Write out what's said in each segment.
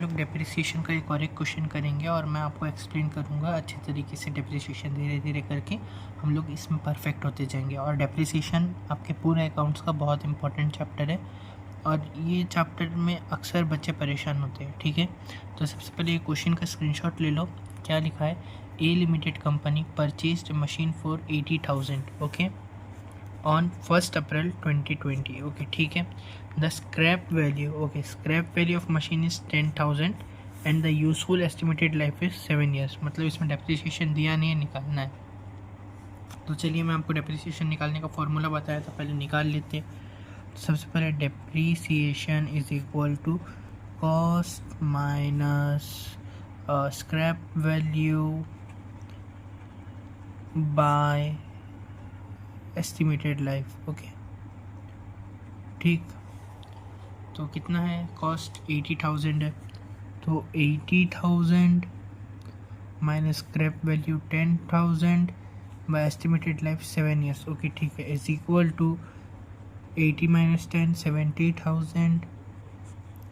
लोग डेप्रिसिएशन का एक और एक क्वेश्चन करेंगे और मैं आपको एक्सप्लेन करूँगा अच्छे तरीके से। डेप्रिसिएशन धीरे धीरे करके हम लोग इसमें परफेक्ट होते जाएंगे। और डेप्रिसिएशन आपके पूरे अकाउंट्स का बहुत इंपॉर्टेंट चैप्टर है और ये चैप्टर में अक्सर बच्चे परेशान होते हैं। ठीक है, तो सबसे पहले ये क्वेश्चन का स्क्रीनशॉट ले लो। क्या लिखा है? A limited company purchased machine for 80,000 okay on 1st April 2020 okay ठीक है। The scrap value scrap value of machine is 10,000 and the useful estimated life is 7 years। मतलब इसमें डेप्रिसिएशन दिया नहीं है, निकालना है। तो चलिए मैं आपको डेप्रिसिएशन निकालने का फॉर्मूला बताया था, पहले निकाल लेते हैं। तो सबसे पहले depreciation is equal to cost minus scrap value by estimated life. Okay ठीक, तो कितना है? कॉस्ट 80,000 है, तो 80,000 minus scrap value 10,000 by estimated life 7 years। Okay ठीक है, is equal to 80 minus 10 70,000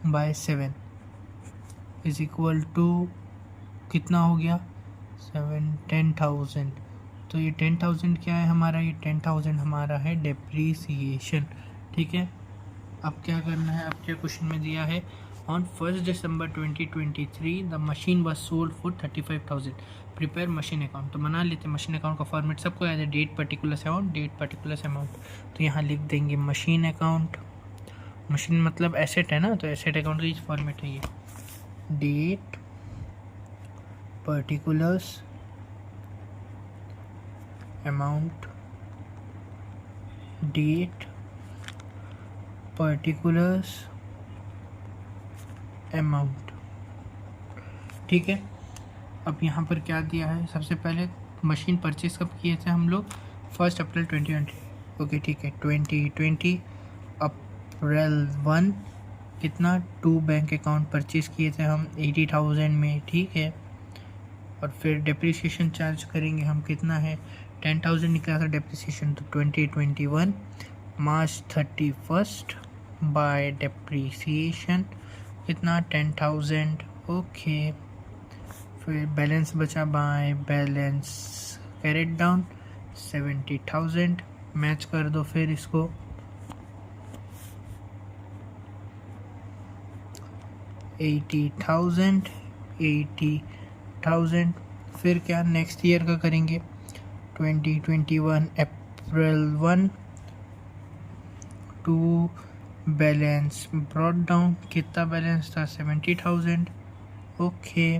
by 7 is equal to कितना हो गया? 10,000। तो ये 10,000 क्या है हमारा? ये 10,000 हमारा है डेप्रीसिएशन। ठीक है, अब क्या करना है? अब क्या क्वेश्चन में दिया है? On 1st December 2023 the machine was sold for 35,000। Prepare machine account. तो बना लेते हैं मशीन अकाउंट का फॉर्मेट। सबको याद है, date particular amount, date particular amount. तो यहाँ लिख देंगे मशीन अकाउंट। मशीन मतलब एसेट है ना, तो एसेट अकाउंट का फॉर्मेट है ये। Date particulars amount, date particulars amount. ठीक है, अब यहाँ पर क्या दिया है? सबसे पहले मशीन परचेज कब किए थे हम लोग? 1st April 2020। ओके ठीक है, 2020 अप्रैल 1 कितना? 2 बैंक अकाउंट परचेज किए थे हम 80,000 में। ठीक है, और फिर डेप्रिसिएशन चार्ज करेंगे हम, कितना है? 10,000 निकला था डेप्रिसिएशन, तो 2021 March 31 बाय डेप्रिसिएशन कितना? 10,000। ओके, फिर बैलेंस बचा bye balance carried down 70,000। Match कर दो फिर इसको, 80,000 80,000। फिर क्या नेक्स्ट ईयर का करेंगे? 2021 अप्रैल 1 टू बैलेंस ब्रॉड डाउन। कितना बैलेंस था? 70,000। ओके,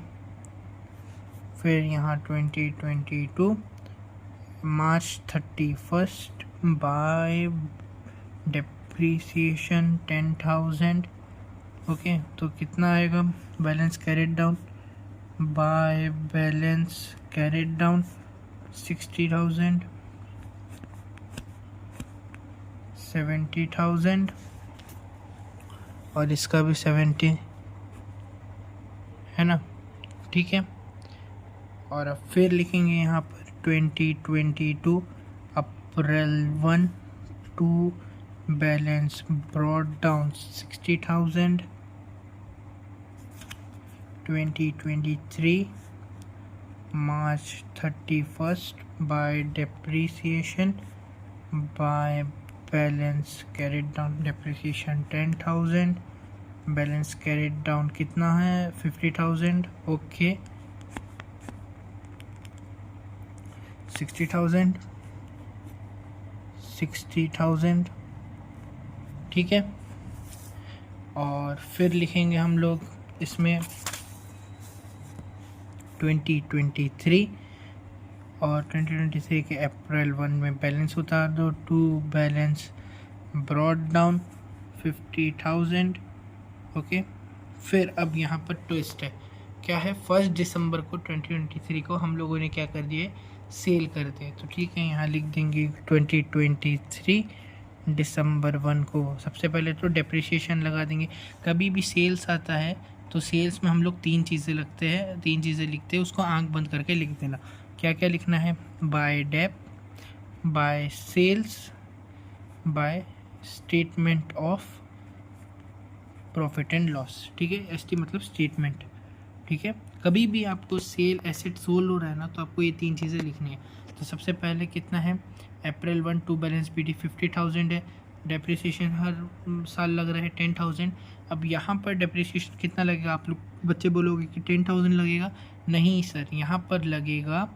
फिर यहाँ 2022 March 31 बाय डेप्रीसिएशन 10,000। ओके, तो कितना आएगा? Balance carried down by balance carried down 60,000 70,000 और इसका भी 70 है ना। ठीक है, और अब फिर लिखेंगे यहाँ पर 2022 April 1 to balance brought down 60,000। 2023 March 31 by depreciation by balance carried down depreciation 10,000। Balance carried down कितना है? 50,000। ओके, 60,000 60,000। ठीक है, और फिर लिखेंगे हम लोग इसमें 2023 और 2023 के अप्रैल 1 में बैलेंस उतार दो to balance brought down 50,000। Okay, फिर अब यहाँ पर ट्विस्ट है। क्या है? 1st December को 2023 को हम लोगों ने क्या कर दिए? सेल कर दिए। तो ठीक है, यहाँ लिख देंगे 2023 December 1 को। सबसे पहले तो डेप्रिसिएशन लगा देंगे। कभी भी सेल्स आता है तो सेल्स में हम लोग 3 चीज़ें लिखते हैं, उसको आंख बंद करके लिख देना। क्या क्या लिखना है? By dep, by sales, by statement of profit and loss, ठीक है। एसटी मतलब स्टेटमेंट, ठीक है। कभी भी आपको सेल एसेट सोल हो रहा है ना, तो आपको ये 3 चीज़ें लिखनी है। तो सबसे पहले कितना है, अप्रैल 1 टू बैलेंस पीडी 50,000 है, डेप्रिसिएशन हर साल लग रहा है 10,000। अब यहाँ पर डेप्रिसिएशन कितना लगेगा, आप लोग बच्चे बोलोगे कि 10,000 लगेगा, नहीं सर, यहाँ पर लगेगा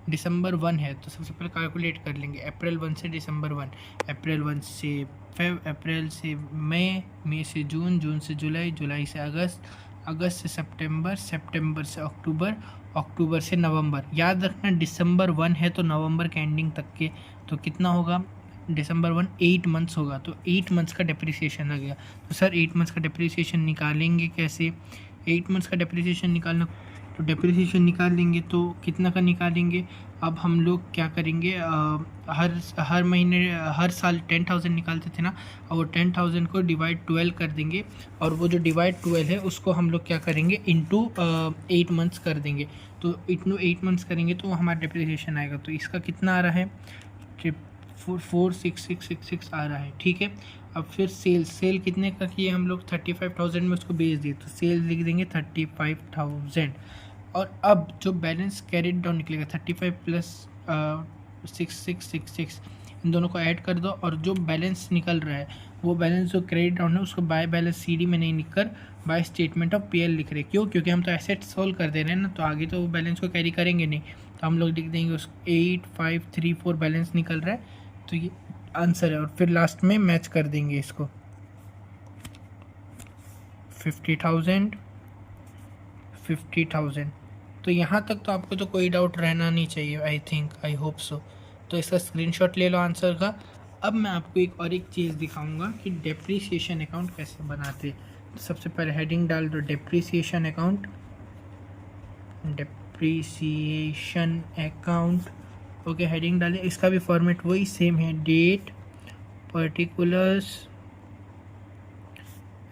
दिसंबर 1 है तो सबसे पहले कैलकुलेट कर लेंगे अप्रैल 1 से दिसंबर 1, अप्रैल 1 से अप्रैल से मई, मई से जून, जून से जुलाई, जुलाई से अगस्त, अगस्त से सितंबर, सितंबर से अक्टूबर, अक्टूबर से नवंबर। याद रखना दिसंबर 1 है तो नवंबर के एंडिंग तक के, तो कितना होगा दिसंबर 1 8 मंथ्स होगा, तो 8 मंथ्स का डेप्रिसिएशन लगेगा। तो सर 8 मंथ्स का डेप्रिसिएशन निकालेंगे कैसे, 8 मंथ्स का डेप्रिसिएशन निकालना, तो डेप्रिसिएशन निकाल लेंगे तो कितना का निकालेंगे। अब हम लोग क्या करेंगे, हर महीने हर साल 10,000 निकालते थे ना, और वो 10,000 को डिवाइड 12 कर देंगे, और वो जो डिवाइड 12 है उसको हम लोग क्या करेंगे इंटू 8 मंथ्स कर देंगे। तो इंटू 8 मंथ्स करेंगे तो हमारा डेप्रिसिएशन आएगा। तो इसका कितना आ रहा है, 46666 आ रहा है, ठीक है। अब फिर सेल कितने का किए हम लोग, 35,000 में उसको बेच दिए, तो सेल लिख देंगे 35,000। और अब जो बैलेंस कैरिड डाउन निकलेगा 35 प्लस 6666, इन दोनों को ऐड कर दो, और जो बैलेंस निकल रहा है वो बैलेंस जो क्रेडिट डाउन है उसको बाय बैलेंस सीडी में नहीं लिख कर बाय स्टेटमेंट ऑफ पीएल लिख रहे। क्यों, क्योंकि हम तो एसेट सोल्व कर दे रहे हैं ना, तो आगे तो वो बैलेंस को कैरी करेंगे नहीं, तो हम लोग लिख देंगे उसको 8534 बैलेंस निकल रहा है, तो ये आंसर है। और फिर लास्ट में मैच कर देंगे इसको 50,000 50,000। तो यहाँ तक तो आपको तो कोई डाउट रहना नहीं चाहिए, I think, I hope so. तो इसका स्क्रीनशॉट ले लो आंसर का। अब मैं आपको एक चीज़ दिखाऊंगा कि डेप्रीसिएशन अकाउंट कैसे बनाते। तो सबसे पहले हेडिंग डाल दो depreciation account, depreciation account, okay. Heading डालें, इसका भी फॉर्मेट वही सेम है, date, particulars,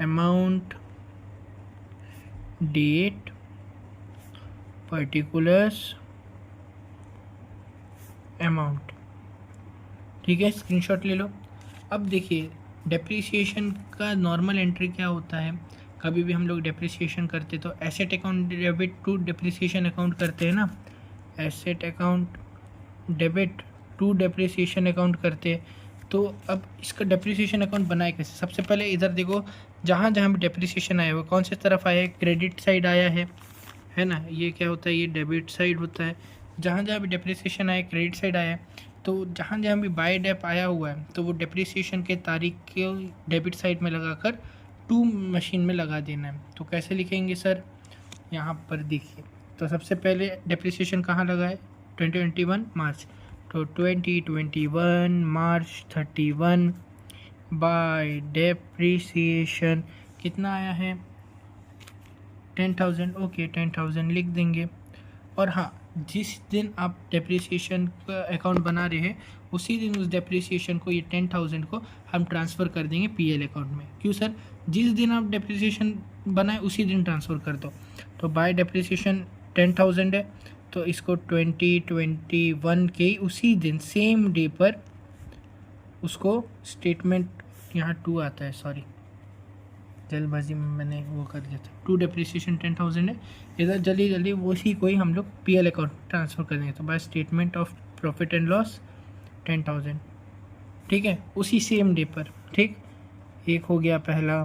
amount, date, particulars, amount, ठीक है। स्क्रीनशॉट ले लो। अब देखिए डेप्रिसिएशन का नॉर्मल एंट्री क्या होता है, कभी भी हम लोग डेप्रिसिएशन करते तो asset account debit to depreciation account करते हैं ना, asset account debit to depreciation account करते हैं। तो अब इसका डेप्रिसिएशन अकाउंट बनाए कैसे, सबसे पहले इधर देखो, जहाँ जहाँ भी डेप्रिसिएशन आया हुआ कौन से तरफ आया है, क्रेडिट साइड आया है ना, ये क्या होता है, ये डेबिट साइड होता है। जहाँ जहाँ भी डेप्रिसिएशन आया क्रेडिट साइड आया है, तो जहाँ जहाँ भी बाय डेप आया हुआ है तो वो डेप्रिसिएशन के तारीख के डेबिट साइड में लगाकर टू मशीन में लगा देना है। तो कैसे लिखेंगे सर, यहाँ पर देखिए, तो सबसे पहले डेप्रिसिएशन कहाँ लगा है, 2021 मार्च, तो 2021 मार्च 31 बाय डेप्रिसिएशन कितना आया है 10,000, ओके 10,000 लिख देंगे। और हाँ, जिस दिन आप डेप्रिसिएशन का अकाउंट बना रहे हैं उसी दिन उस डेप्रिसिएशन को, ये 10,000 को हम ट्रांसफ़र कर देंगे पीएल अकाउंट में। क्यों सर, जिस दिन आप डेप्रिसिएशन बनाए उसी दिन ट्रांसफ़र कर दो। तो बाय डेप्रिसिएशन 10,000 है, तो इसको 2021 के उसी दिन सेम डे पर उसको स्टेटमेंट, यहाँ 2 आता है, सॉरी जल्दबाजी में मैंने वो कर दिया था, टू डेप्रिसिएशन 10,000 है, इधर जल्दी जल्दी उसी को ही हम लोग पीएल अकाउंट ट्रांसफ़र कर देंगे। तो bye statement of profit and loss 10,000, ठीक है, उसी सेम डे पर, ठीक। एक हो गया पहला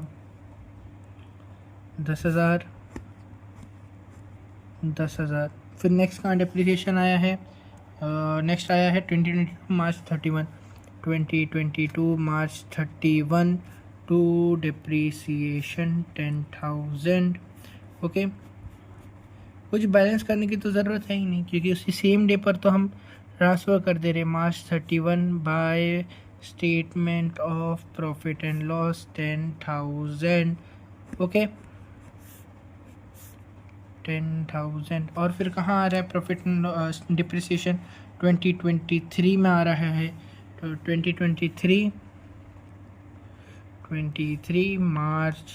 10,000, 10,000। फिर नेक्स्ट का डेप्रिसिएशन आया है, नेक्स्ट आया है 2022 मार्च 31, 2022 मार्च 31 टू डेप्रिसिएशन 10,000, ओके। कुछ बैलेंस करने की तो ज़रूरत है ही नहीं, क्योंकि उसी सेम डे पर तो हम ट्रांसफ़र कर दे रहे, मार्च 31 bye statement of profit and loss 10,000, okay 10,000। और फिर कहाँ आ रहा है प्रॉफिट एंड डिप्रिसिएशन, 2023 में आ रहा है, तो 2023 मार्च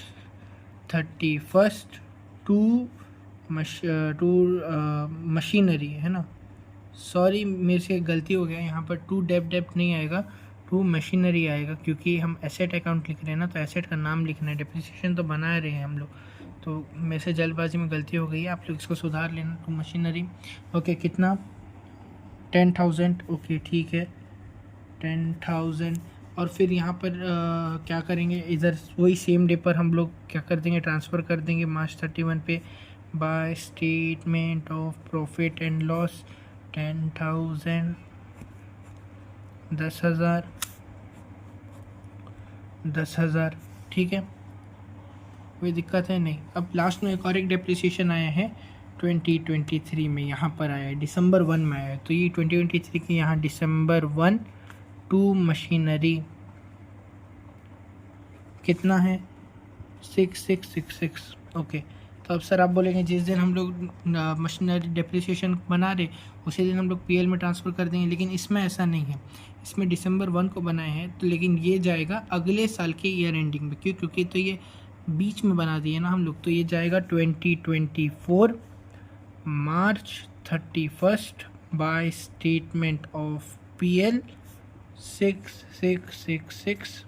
31 टू मशीनरी, है ना, सॉरी मेरे से गलती हो गया, यहाँ पर टू डेप्ट नहीं आएगा, टू मशीनरी आएगा, क्योंकि हम एसेट अकाउंट लिख रहे हैं ना, तो एसेट का नाम लिखना है। डिप्रिसिएशन तो बना रहे हैं हम लोग, तो मेरे से जल्दबाजी में गलती हो गई है, आप लोग इसको सुधार लेना। टू मशीनरी ओके, कितना 10,000 ओके ठीक है 10,000। और फिर यहाँ पर क्या करेंगे, इधर वही सेम डे पर हम लोग क्या कर देंगे, ट्रांसफ़र कर देंगे March 31 पे bye statement of profit and loss 10,000 10,000 ठीक है, कोई दिक्कत है नहीं। अब लास्ट में एक और एक डेप्रिसिएशन आया है 2023 में, यहाँ पर आया है December 1 में आया है, तो ये 2023 के यहाँ December 1 टू मशीनरी कितना है 6666 ओके। तो अब सर आप बोलेंगे जिस दिन हम लोग मशीनरी डेप्रिसिएशन बना रहे उसी दिन हम लोग पीएल में ट्रांसफ़र कर देंगे, लेकिन इसमें ऐसा नहीं है, इसमें December 1 को बनाए हैं, तो लेकिन ये जाएगा अगले साल के ईयर एंडिंग में, क्यों, क्योंकि तो ये बीच में बना दिए ना हम लोग, तो ये जाएगा 2024 March 31 bye statement of PL 6666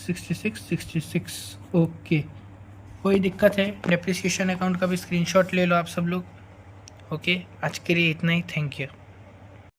66 okay. कोई दिक्कत है, डेप्रिसिएशन अकाउंट का भी स्क्रीनशॉट ले लो आप सब लोग। ओके, आज के लिए इतना ही, थैंक यू।